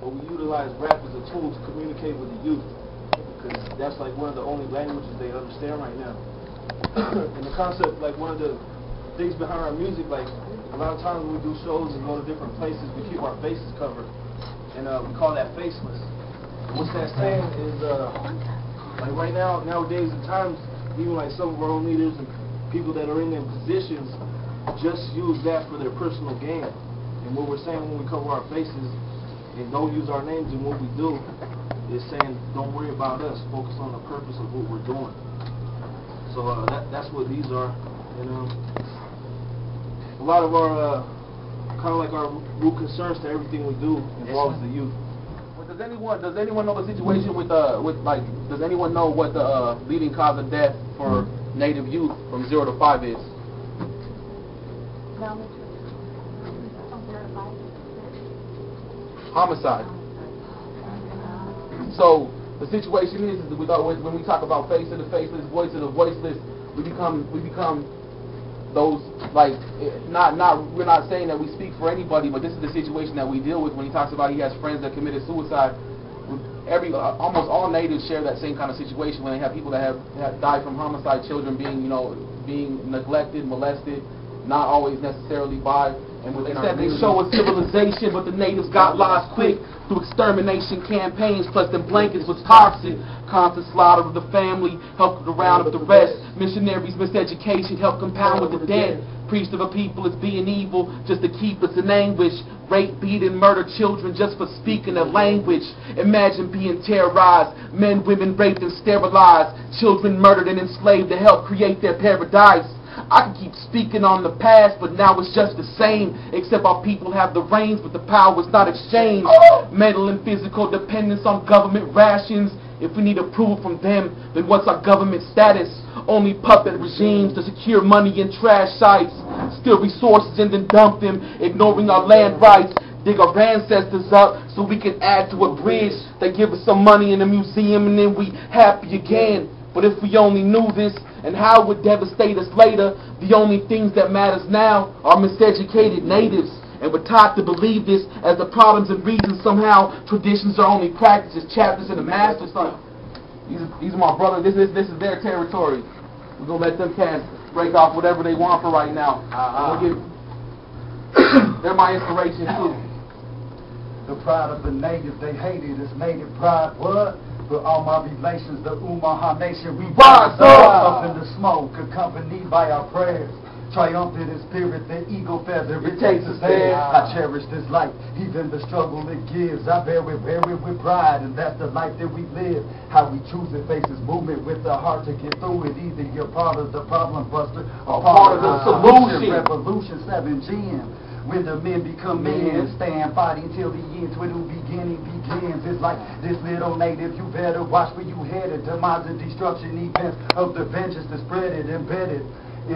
but we utilize rap as a tool to communicate with the youth, because that's like one of the only languages they understand right now. And the concept, like one of the things behind our music, like a lot of times when we do shows and go to different places, we keep our faces covered, and we call that faceless. What's that saying is, like right now, nowadays at times, even like some of our own leaders and people that are in their positions just use that for their personal gain. And what we're saying when we cover our faces and don't use our names in what we do is saying, don't worry about us, focus on the purpose of what we're doing. So that's what these are. And a lot of our, kind of like our root concerns to everything we do involves the youth. Well, does anyone know the situation with like, does anyone know what the leading cause of death for Native youth from 0 to 5 is? Homicide. So the situation is that when we talk about face of the faceless, voice of the voiceless, we become those, like, we're not saying that we speak for anybody, but this is the situation that we deal with. When he talks about he has friends that committed suicide, almost all natives share that same kind of situation when they have people that have died from homicide, children being neglected, molested, not always necessarily by. And they said they show a civilization, but the natives got lost quick through extermination campaigns, plus the blankets was toxic. Constant slaughter of the family, helped to round up the rest. Missionaries, miseducation, helped compound with the dead. Preached of a people as being evil, just to keep us in anguish. Rape, beat, and murder children just for speaking their language. Imagine being terrorized, men, women raped and sterilized, children murdered and enslaved to help create their paradise. I can keep speaking on the past, but now it's just the same, except our people have the reins, but the power is not exchanged. Mental and physical dependence on government rations. If we need approval from them, then what's our government status? Only puppet regimes to secure money in trash sites, steal resources and then dump them, ignoring our land rights. Dig our ancestors up so we can add to a bridge. They give us some money in a museum and then we happy again. But if we only knew this and how it would devastate us later, the only things that matters now are miseducated natives. And we're taught to believe this as the problems and reasons somehow traditions are only practices, chapters in the master son. These are my brothers. This is their territory. We're going to let them cats break off whatever they want for right now. They're my inspiration too. The pride of the native, they hate it. It's native pride. What? For all my relations, the Umaha Nation, we rise up in the smoke, accompanied by our prayers. Triumphant in spirit, the eagle feather, it takes us there. I cherish this life, even the struggle it gives. I bear it with pride, and that's the life that we live. How we choose it faces movement with the heart to get through it. Either you're part of the problem buster or part of the solution. Revolution 7 GM. When the men become men, stand fighting till the end, till the beginning begins. It's like this little native, you better watch where you headed. Demise and destruction, events of the vengeance to spread it, embedded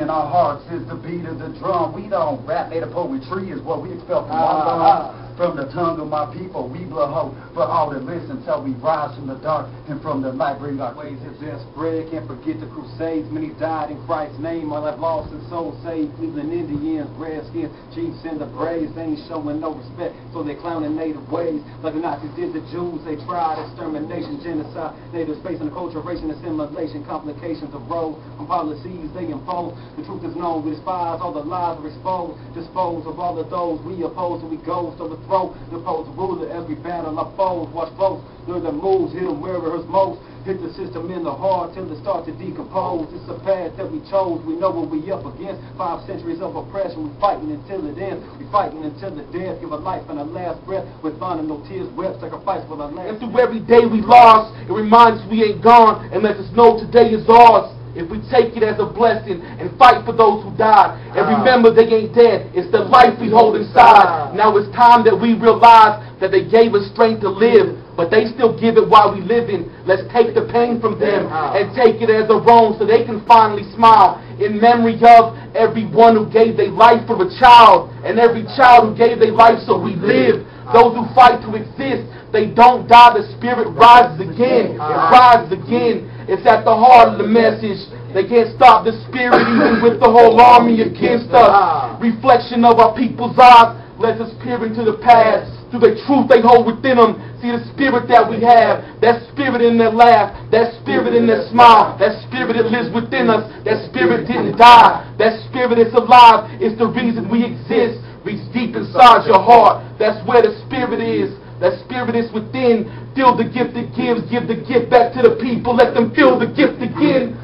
in our hearts is the beat of the drum. We don't rap, native poetry is what we expel from our from the tongue of my people. We blow hope for all that listen till we rise from the dark and from the light bring our ways have been spread. Can't forget the crusades, many died in Christ's name. All have lost and souls saved. Cleveland Indians, Redskins, Chiefs and the Braves, they ain't showing no respect, so they clowning native ways. Like the Nazis did the Jews, they tried extermination, genocide. Natives facing acculturation, assimilation, complications of road from policies they impose. The truth is known, we despise all the lies are exposed. Dispose of all of those we oppose, so we go to overthrow the opposed ruler as we battle our foes. Watch folks, learn the moves, hit them where it hurts most. Hit the system in the heart till it starts to decompose. It's a path that we chose, we know what we up against. 5 centuries of oppression, we fighting until it ends. We fighting until the death, give a life and a last breath. With honor, no tears wept, sacrifice for the land. And through every day we lost, it reminds us we ain't gone and lets us know today is ours. If we take it as a blessing and fight for those who died, and remember they ain't dead, it's the life we hold inside. Now it's time that we realize that they gave us strength to live, but they still give it while we living. Let's take the pain from them and take it as a wrong so they can finally smile in memory of everyone who gave their life for a child, and every child who gave their life so we live. Those who fight to exist, they don't die, the spirit rises again. It rises again. It's at the heart of the message. They can't stop the spirit even with the whole army against us. Reflection of our people's eyes. Let us peer into the past. Through the truth they hold within them. See the spirit that we have. That spirit in that laugh. That spirit in that smile. That spirit that lives within us. That spirit didn't die. That spirit is alive. It's the reason we exist. Reach deep inside your heart. That's where the spirit is. That spirit is within. Feel the gift it gives. Give the gift back to the people. Let them feel the gift again.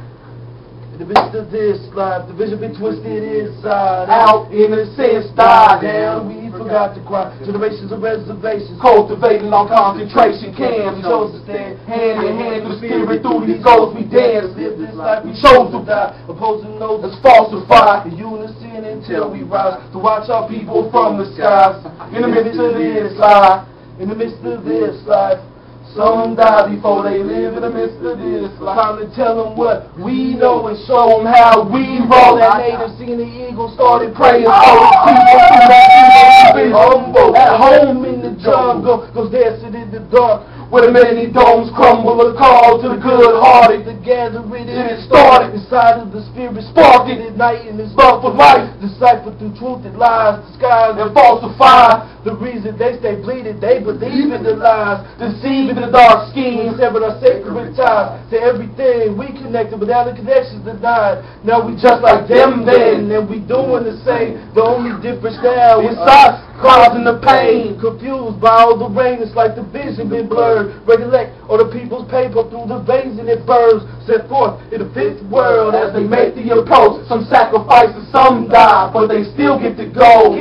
In the midst of this life, the vision been twisted inside Out, innocence died down. down. We forgot to cry. Generations of reservations. Cultivating on concentration camps. We chose to stand hand in hand through the spirit. Through these goals we dance. Live this life, We chose to die. Opposing those Let's falsify. in unison until we rise. To watch our people from the skies. In the midst of this life. In the midst of this life. Some die before they live in the midst of this life. Time to tell them what we know and show them how we roll. That native singing the eagle started praying for the people. Humble at home in the jungle, goes dancing in the dark. Where the many domes crumble, a call to the good-hearted. Together with It started inside of the spirit, sparking at night in this love for life. Decipher through truth and lies, disguise And falsify. the reason they stay bleeding, they believe in the lies, Deceiving the dark we schemes. severed our sacred ties to everything we connected, but now the connections denied. Now we just like them then, and we doing the same. The only difference now is us causing the pain. Confused by all the rain, it's like the vision been blurred. Recollect all the people's paper through the veins and it burns. Set forth in the fifth world as they make the approach. Some sacrifices, some die, but they still get to go.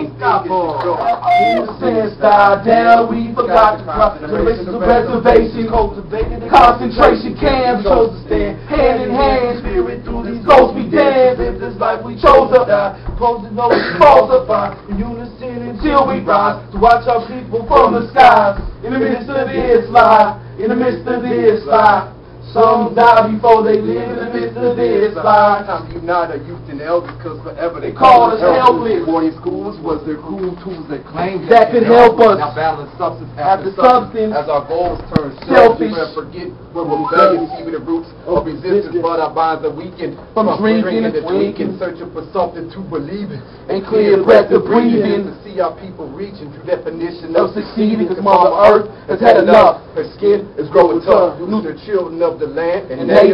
Innocence died down, we forgot to cry. Generations of reservation, cultivated concentration camps. Chose to stand hand in hand. Spirit through these ghosts we dance. Live this life we chose to die. Opposing those who falsify. In unison until we rise. To watch our people from the skies. In the midst of this life. In the midst of this life. Some die before they live in the midst of this life. Time to unite our youth and elders, cause forever they call us helpless. Boarding schools was their cruel tools that claimed That could help us. Now balance substance After after substance. as our goals turn Selfish. selfish. Forget we're rebellious, even the roots of resistance, but our minds are weakened From drinking and and tweaking. searching for something to believe in. And clear breath to breathe in. To see our people reaching through definition Of of succeeding, cause Mother Earth has had enough. Her skin is growing tough. Lose the children of the land And that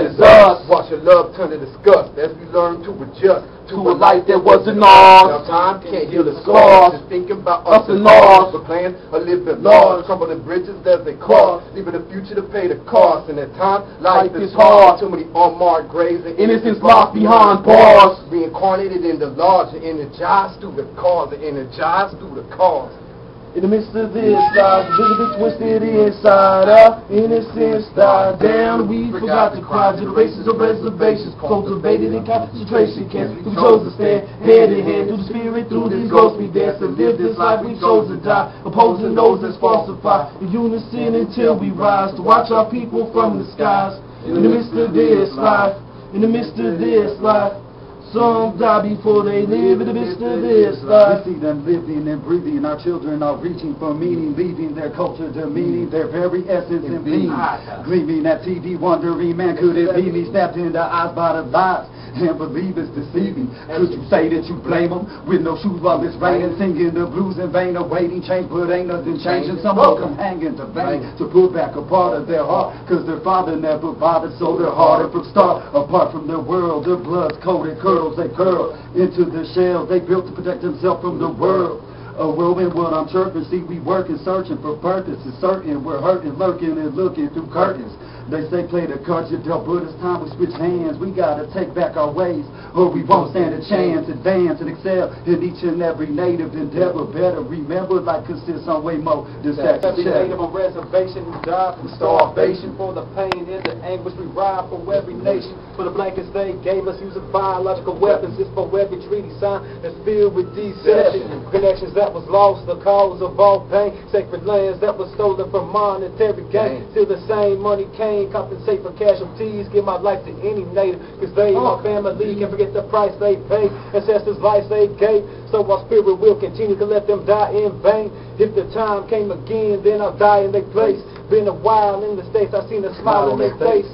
is us. Watch your love turn to disgust as we learn to adjust To a life that wasn't Now ours. time can't heal the Scars. scars. Just thinking about Us us and and ours. ours. We're playing a little bit large. Crumbling bridges as they cross. Leaving the future to pay the cost. And at times, life is hard. Too many unmarked graves and Innocence locked behind bars. Reincarnated in the large and energized through the cause. And energized through the cause. In the midst of this life, the vision been twisted inside. Our innocence died down. We forgot to cry. Generations of reservations, cultivated in concentration camps. We chose to stand hand in hand through the spirit, through these ghosts we dance. To live this life, we chose to die. Opposing those that falsify. In unison until we rise. To watch our people from the skies. In the midst of this life, in the midst of this life. Some die before they live in the midst of this life. We see them living and breathing. Our children are reaching for meaning, leaving their culture demeaning, their very essence and being. Gleaming at TV, wondering, man, could it be me? Snapped in the eyes by the lies and believe it's deceiving. Could you say that you blame them with no shoes while it's raining, singing the blues in vain, awaiting change, but ain't nothing changing. Some of them hanging to vain to put back a part of their heart, cause their father never bothered, so they're harder from start. Apart from the world, their blood's coated curls. They curl into the shells they built to protect themselves from the world. A whirlwind, what I'm chirping. See, we working, searching for purpose. It's certain we're hurting, lurking, and looking through curtains. They say play the cards you dealt, but it's time we switch hands. We gotta take back our ways, or we won't stand a chance. Advance and excel in each and every native endeavor. Better remember, life consists on way more than sex and Every check. native on reservation who died from starvation. For the pain and the anguish we ride for every nation. For the blankets they gave us using biological weapons. It's for every treaty signed that's filled with deception. Connections that was lost, the cause of all pain. Sacred lands that was stolen from monetary gain. Still the same money came. Compensate for casualties. Give my life to any native, cause they, my family, can't forget the price they paid. Ancestors' lives they gave. So our spirit will continue to let them die in vain. If the time came again, then I'll die in their place. Been a while in the States, I seen a smile on their face.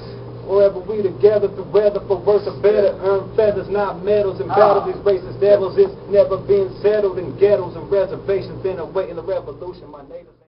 Wherever we together through weather for worse or better, earn feathers, not medals, and battle these racist devils. It's never been settled in ghettos and reservations, been awaiting the revolution. My natives.